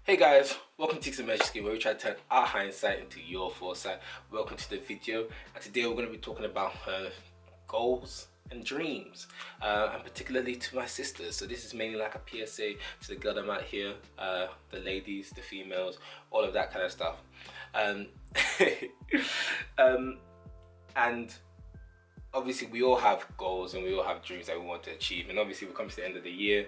Hey guys, welcome to Teaching Magic Skill, where we try to turn our hindsight into your foresight. Welcome to the video, and today we're going to be talking about goals and dreams, and particularly to my sisters. So this is mainly like a PSA to the girl I'm out here, the ladies, the females, all of that kind of stuff. Um, um, and obviously we all have goals and we all have dreams that we want to achieve, and obviously we come to the end of the year,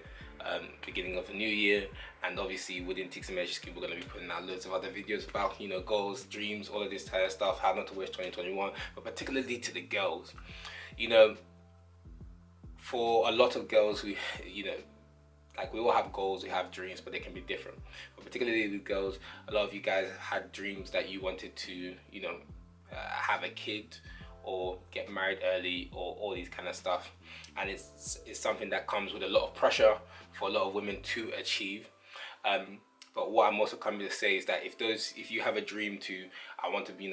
beginning of a new year, and obviously within Ticks and Measure Scheme we're going to be putting out loads of other videos about goals, dreams, all of this kind of stuff, how not to waste 2021, but particularly to the girls. For a lot of girls, we like we all have goals, we have dreams, but they can be different. But particularly with girls, a lot of you guys had dreams that you wanted to have a kid or get married early or all these kind of stuff, and it's something that comes with a lot of pressure for a lot of women to achieve. But what I'm also coming to say is that if you have a dream to, I want to be,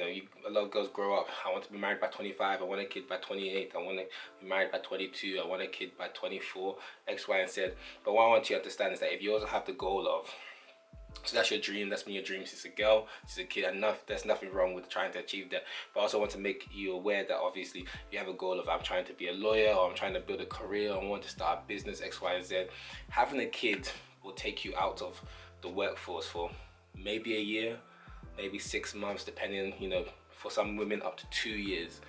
a lot of girls grow up, I want to be married by 25, I want a kid by 28, I want to be married by 22, I want a kid by 24, X, Y, and Z. But what I want you to understand is that if you also have the goal of, so that's your dream, that's been your dream since a girl, since a kid, and there's nothing wrong with trying to achieve that. But I also want to make you aware that obviously if you have a goal of, I'm trying to be a lawyer, or I'm trying to build a career, or I want to start a business, X, Y, and Z, having a kid will take you out of the workforce for maybe a year, maybe 6 months, depending, for some women up to 2 years.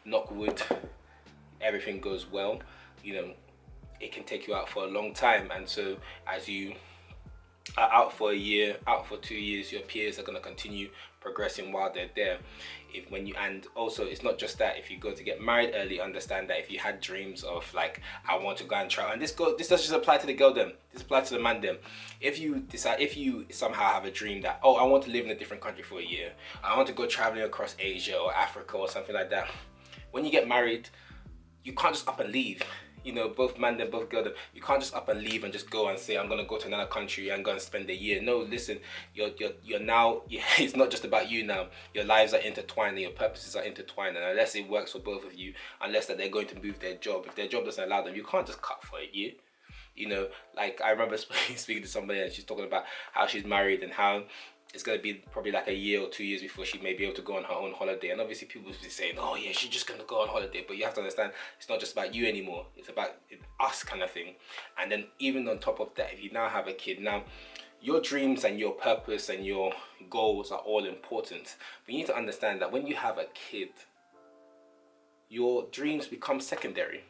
Knock wood, everything goes well, it can take you out for a long time. And so as you are out for a year, out for 2 years, your peers are going to continue progressing while they're there. And also it's not just that. If you go to get married early, understand that if you had dreams of like, I want to go and try, and this doesn't just apply to the girl them, this applies to the man them. If you somehow have a dream that, oh, I want to live in a different country for a year, I want to go traveling across Asia or Africa or something like that, when you get married, you can't just up and leave. Both man them, both girl them, you can't just up and leave and just go and say, I'm gonna go to another country and go and spend a year. No, listen, you're now, it's not just about you now. Your lives are intertwined and your purposes are intertwined, and unless it works for both of you, unless that they're going to move their job, if their job doesn't allow them, you can't just cut for a year. Like I remember speaking to somebody, and she's talking about how she's married and how it's going to be probably like a year or 2 years before she may be able to go on her own holiday. And obviously people will be saying, oh yeah, she's just going to go on holiday. But you have to understand, it's not just about you anymore. It's about us kind of thing. And then even on top of that, if you now have a kid, now your dreams and your purpose and your goals are all important. But you need to understand that when you have a kid, your dreams become secondary.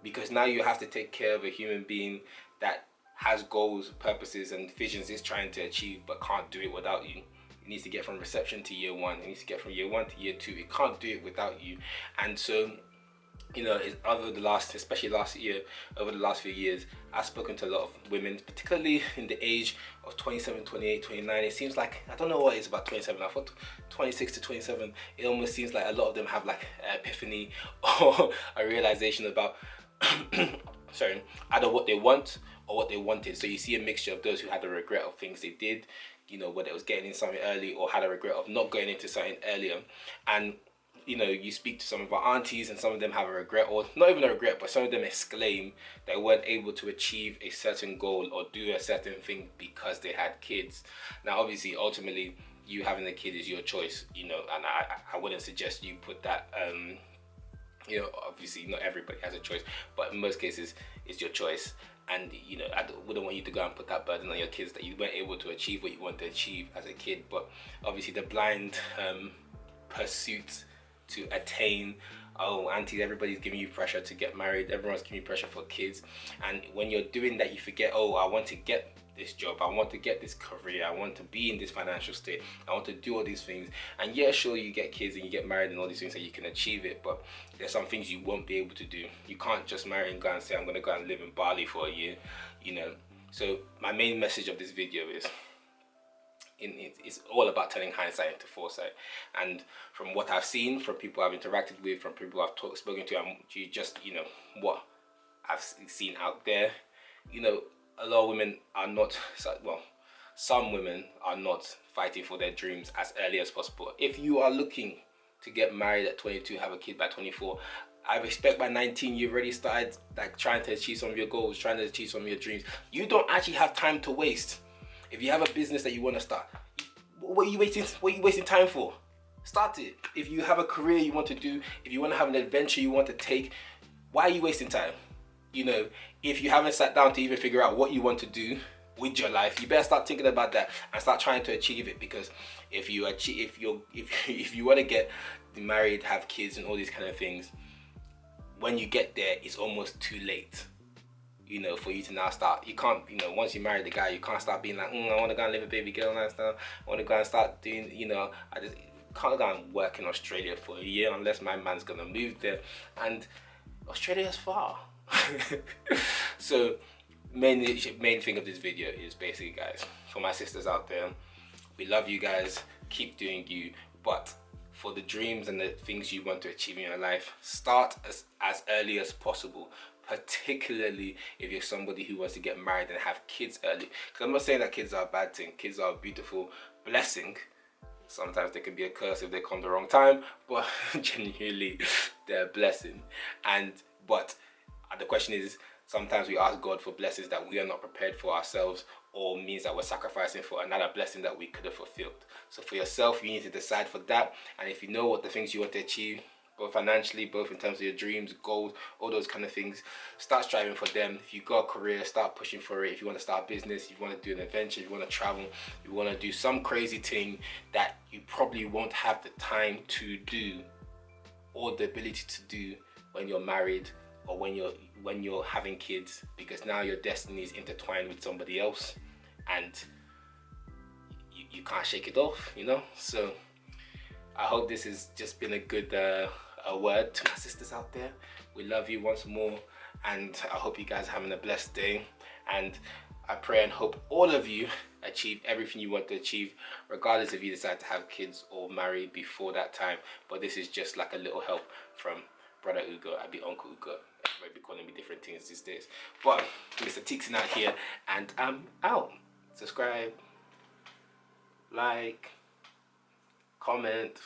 Because now you have to take care of a human being that has goals, purposes, and visions is trying to achieve, but can't do it without you. It needs to get from reception to year one. It needs to get from year one to year two. It can't do it without you. And so, especially last year, over the last few years, I've spoken to a lot of women, particularly in the age of 27, 28, 29. It seems like, I don't know what it is about 27. I thought 26 to 27, it almost seems like a lot of them have like an epiphany or a realization about sorry, either what they want or what they wanted. So you see a mixture of those who had a regret of things they did, whether it was getting in something early or had a regret of not going into something earlier. And you speak to some of our aunties and some of them have a regret, or not even a regret, but some of them exclaim they weren't able to achieve a certain goal or do a certain thing because they had kids. Now obviously ultimately you having a kid is your choice, and I wouldn't suggest you put that obviously not everybody has a choice, but in most cases it's your choice. And I wouldn't want you to go and put that burden on your kids that you weren't able to achieve what you want to achieve as a kid. But obviously the blind pursuit to attain, oh aunties, everybody's giving you pressure to get married, everyone's giving you pressure for kids, and when you're doing that you forget, oh, I want to get this job, I want to get this career, I want to be in this financial state, I want to do all these things. And yeah, sure, you get kids and you get married and all these things that you can achieve it, but there's some things you won't be able to do. You can't just marry and go and say, I'm going to go and live in Bali for a year, So my main message of this video is, it's all about turning hindsight into foresight. And from what I've seen, from people I've interacted with, from people I've spoken to, what I've seen out there, a lot of women are not, well, some women are not fighting for their dreams as early as possible. If you are looking to get married at 22, have a kid by 24, I respect by 19 you've already started like trying to achieve some of your goals, trying to achieve some of your dreams. You don't actually have time to waste. If you have a business that you want to start, what are you wasting time for? Start it. If you have a career you want to do, if you want to have an adventure you want to take, why are you wasting time? You know, if you haven't sat down to even figure out what you want to do with your life, you better start thinking about that and start trying to achieve it. Because if you want to get married, have kids and all these kind of things, when you get there, it's almost too late. You know, for you to now start, you can't, you know, once you marry the guy, you can't start being like, I want to go and live a baby girl and stuff. I want to go and start doing, you know, I just can't go and work in Australia for a year unless my man's gonna move there, and Australia's far. So main thing of this video is basically, guys, for my sisters out there, we love you guys, keep doing you, but for the dreams and the things you want to achieve in your life, start as early as possible, particularly if you're somebody who wants to get married and have kids early. Because I'm not saying that kids are a bad thing. Kids are a beautiful blessing. Sometimes they can be a curse if they come the wrong time, but genuinely they're a blessing. But the question is, sometimes we ask God for blessings that we are not prepared for ourselves, or means that we're sacrificing for another blessing that we could have fulfilled. So for yourself, you need to decide for that. And if you know what the things you want to achieve, both financially, both in terms of your dreams, goals, all those kind of things, start striving for them. If you've got a career, start pushing for it. If you want to start a business, if you want to do an adventure, if you want to travel, if you want to do some crazy thing that you probably won't have the time to do or the ability to do when you're married or when you're having kids, because now your destiny is intertwined with somebody else and you can't shake it off, you know. So I hope this has just been a good a word to my sisters out there. We love you once more, and I hope you guys are having a blessed day, and I pray and hope all of you achieve everything you want to achieve, regardless if you decide to have kids or marry before that time. But this is just like a little help from Brother Ugo. I'd be Uncle Ugo. Everybody be calling me different things these days. But Mr. Tixon out here, and I'm out. Subscribe, like, comment.